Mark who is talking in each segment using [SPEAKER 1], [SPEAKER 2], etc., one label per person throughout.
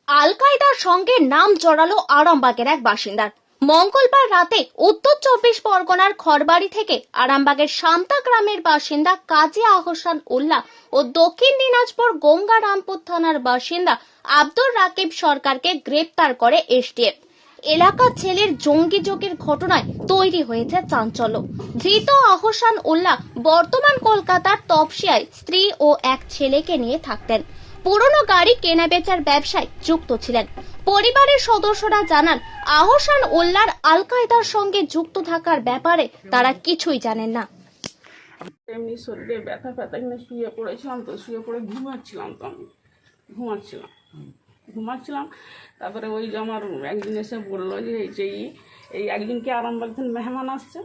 [SPEAKER 1] আল কায়দার সঙ্গে নাম জড়ালো আরামবাগের এক বাসিন্দার। মঙ্গলবার রাতে উত্তর 24 পরগনার খড়বাড়ি থেকে আরামবাগের শান্তা গ্রামের বাসিন্দা কাজী আহসান উল্লাহ ও দক্ষিণ দিনাজপুর গঙ্গারামপুর থানার বাসিন্দা আব্দুর রাকিব সরকারকে গ্রেপ্তার করে এসটিএফ। এলাকার ছেলের জঙ্গি যোগের ঘটনায় তৈরি হয়েছে চাঞ্চল্য। ধৃত আহসান উল্লাহ বর্তমান কলকাতার তপসিয়ায় স্ত্রী ও এক ছেলেকে নিয়ে থাকতেন। পুরনো গাড়ি কেনাবেচার ব্যবসায় যুক্ত ছিলেন। পরিবারের সদস্যরা জানান, আহসান উল্লাহর আল কায়দার সঙ্গে যুক্ত থাকার ব্যাপারে তারা কিছুই জানেন না।
[SPEAKER 2] এমনি শরীরে ব্যথা ফ্যাথা কিনে শুয়ে পড়েছিলাম, তো শুয়ে পড়ে ঘুমাচ্ছিলাম। তো আমি ঘুমাচ্ছিলাম তারপরে ওই যে আমার একদিন এসে বললো যে এই একদিনকে আরামবাগ থেকে মেহমান আসছে।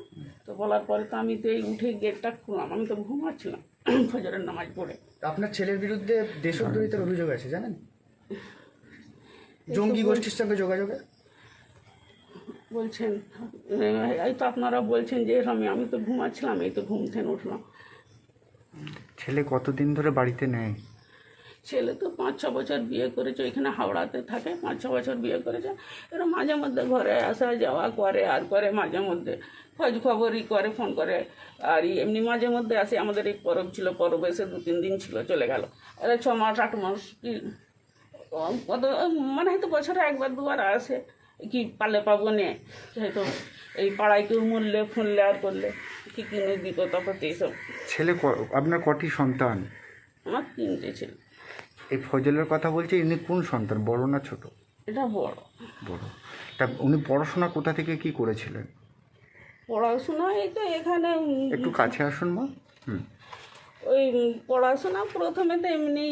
[SPEAKER 2] তো বলার পরে তো আমি তো এই উঠে গেটটা খুললাম, আমি তো ঘুমাচ্ছিলাম ফজরের নামাজ পড়ে।
[SPEAKER 3] আপনার ছেলের বিরুদ্ধে দেশদ্রোহিতার অভিযোগ আছে জানেন? জঙ্গি গোষ্ঠীর সঙ্গে যোগাযোগে
[SPEAKER 2] বলছেন, এই তো আপনারা বলছেন যে আমি তো ঘুমাচ্ছিলাম, এই তো ঘুম থেকে উঠলাম।
[SPEAKER 4] ছেলে কতদিন ধরে বাড়িতে নেই?
[SPEAKER 2] ছেলে তো 5-6 বছর বিয়ে করেছে, এখানে হাওড়াতে থাকে। 5-6 বছর বিয়ে করেছে। এরা মাঝে মধ্যে ঘরে আসা যাওয়া করে, আর করে মাঝে মধ্যে খোঁজ খবরই করে, ফোন করে। আর এমনি মাঝে মধ্যে আসে। আমাদের এই পরব ছিল, পরব এসে 2-3 দিন ছিল, চলে গেল। এরা 6 মাস 8 মাস কি কত মানে হয়তো বছরে 1-2 বার আসে, কি পালে পাবো নিয়ে হয়তো এই পাড়ায় কেউ মরলে ফুনলে আর করলে কি কিনে দিত। তারপর এইসব।
[SPEAKER 4] ছেলে আপনার কটি সন্তান?
[SPEAKER 2] আমার 3টে ছিল।
[SPEAKER 4] এই ফজলের কথা বলছে, ইনি কোন সন্তান, বড় না ছোট?
[SPEAKER 2] এটা বড়।
[SPEAKER 4] বড়। তা উনি পড়াশোনা কোথা থেকে কি করেছিলেন?
[SPEAKER 2] পড়াশোনা এই তো এখানে
[SPEAKER 4] একটু কাছে আসুন মা।
[SPEAKER 2] ওই পড়াশোনা প্রথমে তো এমনি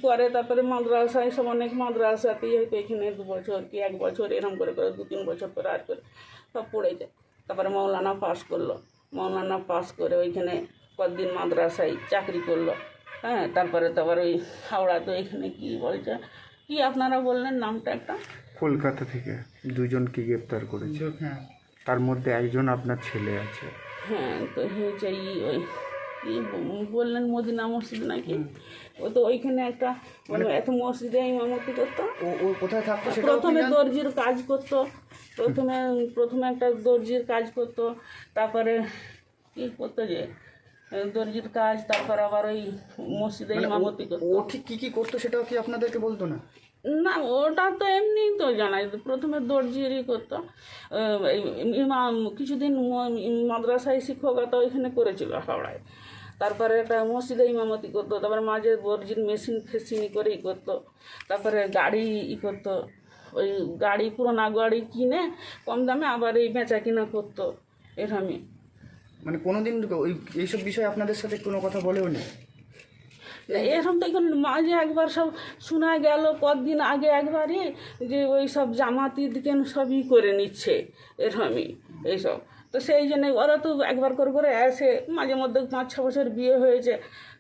[SPEAKER 2] করে, তারপরে মাদ্রাসায় সব অনেক মাদ্রাসাতেই হয়তো এখানে 2 বছর কি 1 বছর এরকম করে 2-3 বছর করে আর করে সব পড়ে যায়। তারপরে মৌলানা পাস করলো। মৌলানা পাস করে ওইখানে কতদিন মাদ্রাসায় চাকরি করলো। হ্যাঁ, তারপরে ওই হাওড়া, তো এখানে কি বলছে, কি আপনারা বললেন নামটা একটা?
[SPEAKER 4] কলকাতা থেকে 2জনকে গ্রেপ্তার করেছে।
[SPEAKER 3] হ্যাঁ,
[SPEAKER 4] তার মধ্যে একজন আপনার ছেলে আছে।
[SPEAKER 2] হ্যাঁ, তো হয়েছে ওই কি বললেন মদিনা মসজিদ নাকি, ও তো ওইখানে একটা মানে এত মসজিদে ইমামতি করতো।
[SPEAKER 3] ও কোথায় থাকতো সেটা
[SPEAKER 2] প্রথমে দর্জির কাজ করতো, প্রথমে একটা দর্জির কাজ করতো। তারপরে কি করতো যে দর্জির কাজ, তারপর আবার ওই মসজিদে ইমামতি করতো।
[SPEAKER 3] ও ঠিক কি করতো সেটাও কি আপনাদেরকে বলতো না?
[SPEAKER 2] না, ওটা তো এমনি তো জানাই। প্রথমে দর্জিরই করতো। ইমাম কিছুদিন মাদ্রাসায় শিক্ষকতা ওইখানে করেছিল হাওড়ায়। তারপরে একটা মসজিদে ইমামতি করতো। তারপরে মাঝে দর্জির মেশিন ফেসিনি করেই করতো। তারপরে গাড়ি করতো, ওই গাড়ি পুরোনো গাড়ি কিনে কম দামে আবার এই বেচা কিনা করতো এরকমই।
[SPEAKER 3] মানে কোনোদিন ওই এইসব বিষয়ে আপনাদের সাথে কোনো কথা বলেও নি?
[SPEAKER 2] এরকম তো এখন মাঝে একবার সব শোনা গেল কতদিন আগে একবারই যে ওই সব জামাতি দিকে সবই করে নিচ্ছে এরকমই এইসব। তো সেই জন্যে ওরা তো একবার করে আসে, মাঝে মধ্যে 5-6 বছর বিয়ে হয়েছে,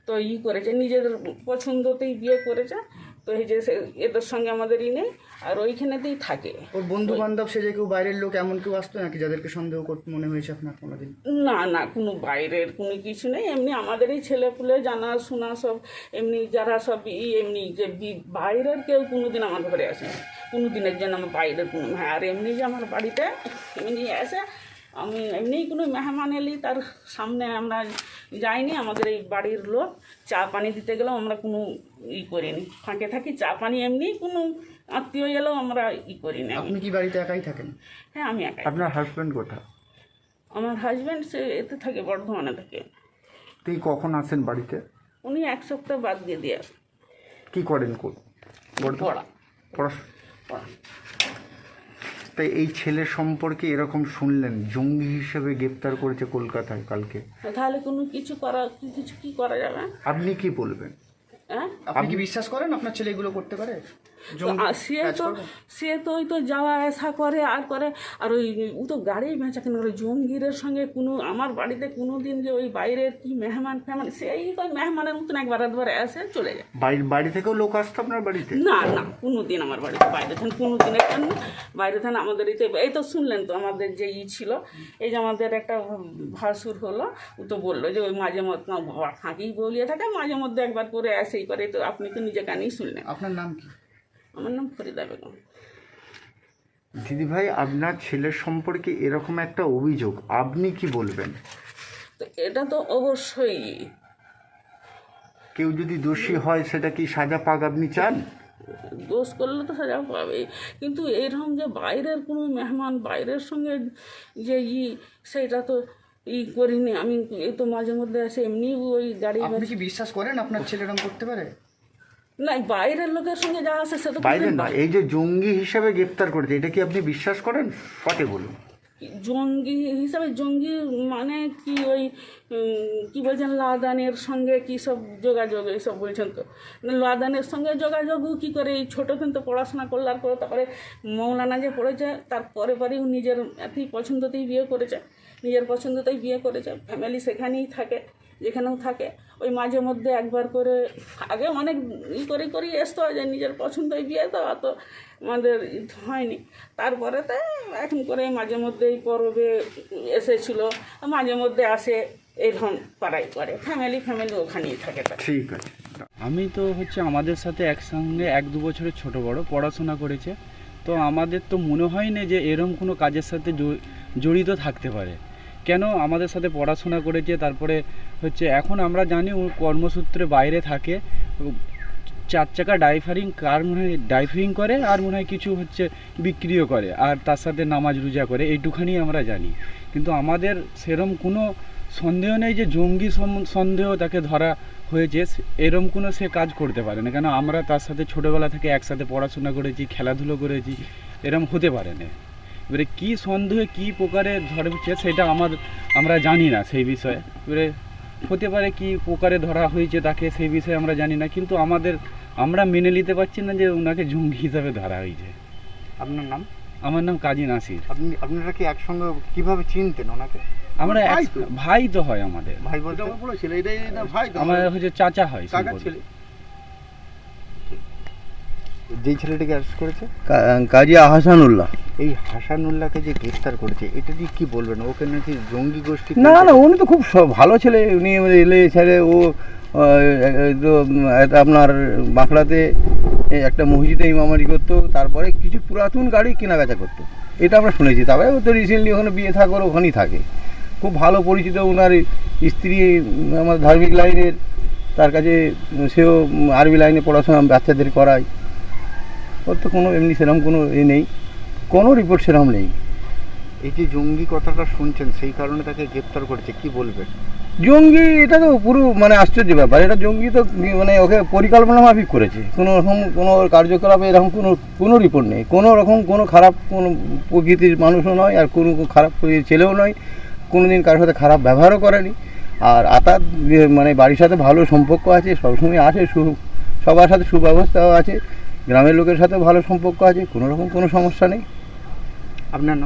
[SPEAKER 2] তো করেছে নিজেদের পছন্দতেই বিয়ে করেছে। তো এই যে এদের সঙ্গে আমাদের নেই, আর ওইখানেতেই থাকে।
[SPEAKER 3] ওর বন্ধু বান্ধব সেজে কেউ বাইরের লোক এমন কেউ আসতো নাকি যাদেরকে সন্দেহ করতে মনে হয়েছে আপনার কোনোদিন?
[SPEAKER 2] না, কোনো বাইরের কোনো কিছু নেই। এমনি আমাদেরই ছেলেপুলে জানাশোনা সব এমনি যারা সব এমনি যে বাইরের কেউ কোনো দিন আমার ঘরে আসে না। কোনো দিনের জন্য আমার বাইরের কোনো, হ্যাঁ, আর এমনি যে আমার বাড়িতে এমনি আসে, আমি এমনি কোনো মেহমান এলি তার সামনে আমরা যাইনি। আমাদের এই বাড়ির লোক চা পানি দিতে গেলেও আমরা কোনো করিনি, ফাঁকে থাকি। চা পানি এমনি কোনো আত্মীয় এলেও আমরা করি না।
[SPEAKER 3] আপনি কি বাড়িতে একাই থাকেন?
[SPEAKER 2] হ্যাঁ, আমি একাই।
[SPEAKER 4] আপনার হাজব্যান্ড কোথায়?
[SPEAKER 2] আমার হাজব্যান্ড সে এতে থাকে, বর্ধমানে থাকে।
[SPEAKER 4] তুই কখন আসেন বাড়িতে?
[SPEAKER 2] উনি 1 সপ্তাহ বাদ দিয়ে আসেন।
[SPEAKER 4] কি করেন?
[SPEAKER 2] পড়া।
[SPEAKER 4] পড়াশোনা। তাই এই ছেলের সম্পর্কে এরকম শুনলেন, জঙ্গি হিসেবে গ্রেপ্তার করেছে কলকাতায় কালকে,
[SPEAKER 2] তাহলে কোনো কিছু কি করা যাবে?
[SPEAKER 4] আপনি কি বলবেন?
[SPEAKER 2] হ্যাঁ,
[SPEAKER 3] আপনি কি বিশ্বাস করেন আপনার ছেলে এগুলো করতে পারে?
[SPEAKER 2] সে তো ওই তো যাওয়া আসা করে আর করে। আর ওই ও তো গাড়ি বেচা কেন করে। জঙ্গিরের সঙ্গে কোনো আমার বাড়িতে কোনো দিন যে ওই বাইরের কি মেহমান ফেহমান, সেই তো মেহমানের মতন একবার আসে চলে যায়।
[SPEAKER 4] বাড়ি থেকেও লোক আসতো আপনার বাড়িতে?
[SPEAKER 2] না, কোনো দিন আমার বাড়িতে বাইরে থাকেন কোনো দিন একটা বাইরে থাকেন। আমাদের এই তো শুনলেন তো আমাদের যে ছিল, এই যে আমাদের একটা ভাসুর হলো, ও তো বললো যে ওই মাঝে মধ্যে ফাঁকি বলিয়ে থাকে, মাঝে মধ্যে একবার করে আসেই করে। তো আপনি তো নিজে কানেই শুনলেন।
[SPEAKER 3] আপনার নাম কি?
[SPEAKER 2] আমার নাম ফরিদা বেগম।
[SPEAKER 4] দিদি ভাই, আপনার ছেলের সম্পর্কে এরকম একটা অভিযোগ, আপনি কি বলবেন?
[SPEAKER 2] তো এটা তো অবশ্যই,
[SPEAKER 4] কেউ যদি দোষী হয় সেটা কি সাজা পাক আপনি চান?
[SPEAKER 2] দোষ করলে তো সাজা পাবে, কিন্তু এইরকম যে বাইরের কোনো মেহমান বাইরের সঙ্গে যে সেটা তো করিনি আমি। এই তো মাঝে মধ্যে আসে এমনি ওই গাড়ি
[SPEAKER 3] আপনি কি বিশ্বাস করেন আপনার ছেলে এরকম করতে পারে?
[SPEAKER 2] না, বাইরের লোকের সঙ্গে যা আছে সে তো
[SPEAKER 4] বাইরে না, এই যে জঙ্গি হিসাবে গ্রেপ্তার করেছে, এটা কি আপনি বিশ্বাস করেন? সঠিক বলুন।
[SPEAKER 2] জঙ্গি হিসাবে, জঙ্গি মানে কি ওই কি বলছেন লাদানের সঙ্গে কি সব যোগাযোগ এইসব বলছেন তো? লাদানের সঙ্গে যোগাযোগও কী করে? এই ছোটো কিন্তু পড়াশোনা করলার পরে তারপরে মৌলানা যে পড়েছে তারপরে পরেও নিজের এতেই পছন্দতেই বিয়ে করেছে, নিজের পছন্দতেই বিয়ে করেছে। ফ্যামিলি সেখানেই থাকে, যেখানেও থাকে। ওই মাঝে মধ্যে একবার করে আগে অনেক করি আসতো যে নিজের পছন্দই বিয়ে, তো অত আমাদের হয়নি। তারপরে তো এখন করে মাঝে মধ্যেই পরবে এসেছিল, মাঝে মধ্যে আসে, এইরকম পাড়াই করে। ফ্যামিলি ওখানেই থাকে তার।
[SPEAKER 4] ঠিক আছে।
[SPEAKER 5] আমি তো হচ্ছে আমাদের সাথে একসঙ্গে 1-2 বছরের ছোট বড় পড়াশোনা করেছে, তো আমাদের তো মনে হয় না যে এরকম কোনো কাজের সাথে জড়িত থাকতে পারে। কেন আমাদের সাথে পড়াশোনা করেছে, তারপরে হচ্ছে এখন আমরা জানি ও কর্মসূত্রে বাইরে থাকে, 4 চাকা ড্রাইভারিং কার মনে হয় ড্রাইভিং করে, আর মনে হয় কিছু হচ্ছে বিক্রিও করে, আর তার সাথে নামাজ রোজা করে, এইটুখানি আমরা জানি। কিন্তু আমাদের সেরম কোনো সন্দেহ নেই যে জঙ্গি সন্দেহ তাকে ধরা হয়েছে, এরম কোনো সে কাজ করতে পারে না। কেন আমরা তার সাথে ছোটোবেলা থেকে একসাথে পড়াশোনা করেছি, খেলাধুলো করেছি, এরম হতে পারে না। এবারে কী সন্দেহে কী প্রকারে ধরেছে সেটা আমরা জানি না সেই বিষয়ে। এবারে হতে পারে কী প্রকারে ধরা হয়েছে তাকে, সেই বিষয়ে আমরা জানি না, কিন্তু আমরা মেনে নিতে পারছি না যে ওনাকে জঙ্গি হিসাবে ধরা হয়েছে।
[SPEAKER 4] আপনার নাম?
[SPEAKER 5] আমার নাম কাজী নাসির।
[SPEAKER 4] আপনারা কি একসঙ্গে কিভাবে চিনতেন ওনাকে?
[SPEAKER 5] আমরা ভাই তো হয় আমাদের,
[SPEAKER 4] ভাই বলতে?
[SPEAKER 5] আমার হচ্ছে চাচা হয় সম্পর্কে।
[SPEAKER 4] যেই ছেলেটাকে অ্যারেস্ট করেছে,
[SPEAKER 6] কাজী হাসানুল্লাহ।
[SPEAKER 4] এই হাসানুল্লাহকে যে গ্রেফতার করেছে, এটা দিয়ে কি বলবেন? ওকে নাকি জঙ্গি গোষ্ঠী?
[SPEAKER 6] না না, উনি তো খুব ভালো ছেলে। উনি এলে ছেলে, ও তো আপনার বাঁকড়াতে একটা মসজিদে ইমামারি করতো, তারপরে কিছু পুরাতন গাড়ি কেনাবেচা করতো, এটা আমরা শুনেছি। তারপরে ও তো রিসেন্টলি ওখানে বিয়ে থাকার ওখানেই থাকে, খুব ভালো পরিচিত। ওনার স্ত্রী আমার ধার্মিক লাইনের, তার কাছে সেও আরবি লাইনে পড়াশোনা বাচ্চাদের করায়। ওর তো কোনো এমনি সেরকম কোনো নেই, কোনো রিপোর্ট সেরকম নেই।
[SPEAKER 4] এই যে জঙ্গি কথাটা শুনছেন, সেই কারণে তাকে গ্রেপ্তার করেছে, কি বলবেন?
[SPEAKER 6] জঙ্গি, এটা তো পুরো আশ্চর্য ব্যাপার। এটা জঙ্গি তো ওকে পরিকল্পনা মাফিক করেছে। কোনো রকম কোনো কার্যকলাপে এরকম কোনো রিপোর্ট নেই। কোনো রকম কোনো খারাপ কোনো প্রকৃতির মানুষও নয়, আর কোনো খারাপ ছেলেও নয়, কোনো দিন কারোর সাথে খারাপ ব্যবহারও করেনি। আর আতার বাড়ির সাথে ভালো সম্পর্ক আছে, সবসময় আসে, সবার সাথে সুব্যবস্থাও আছে, গ্রামের লোকের সাথে ভালো সম্পর্ক আছে, কোনো রকম কোনো সমস্যা নেই।
[SPEAKER 4] আপনার নাম?